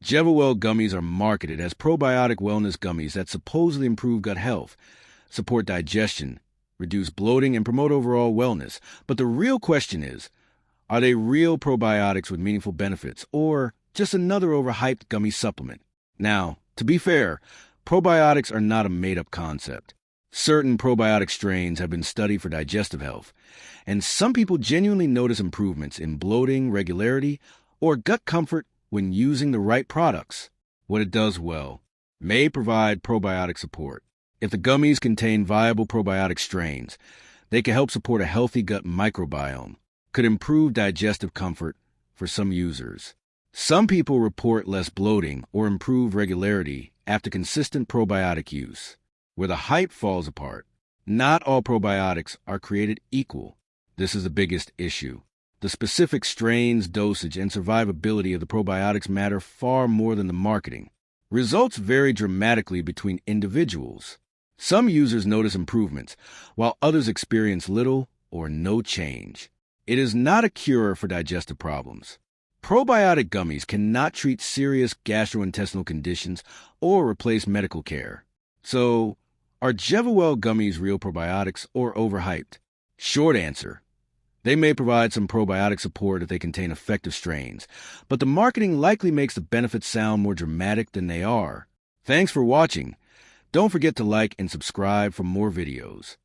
Jevawell Gummies are marketed as probiotic wellness gummies that supposedly improve gut health, support digestion, reduce bloating, and promote overall wellness. But the real question is, are they real probiotics with meaningful benefits, or just another overhyped gummy supplement? Now, to be fair, probiotics are not a made-up concept. Certain probiotic strains have been studied for digestive health, and some people genuinely notice improvements in bloating, regularity, or gut comfort when using the right products. What it does well may provide probiotic support. If the gummies contain viable probiotic strains, they can help support a healthy gut microbiome, could improve digestive comfort for some users. Some people report less bloating or improved regularity after consistent probiotic use. Where the hype falls apart, not all probiotics are created equal. This is the biggest issue. The specific strains, dosage, and survivability of the probiotics matter far more than the marketing. Results vary dramatically between individuals. Some users notice improvements, while others experience little or no change. It is not a cure for digestive problems. Probiotic gummies cannot treat serious gastrointestinal conditions or replace medical care. So, are Jevawell Gummies real probiotics or overhyped? Short answer: they may provide some probiotic support if they contain effective strains, but the marketing likely makes the benefits sound more dramatic than they are. Thanks for watching. Don't forget to like and subscribe for more videos.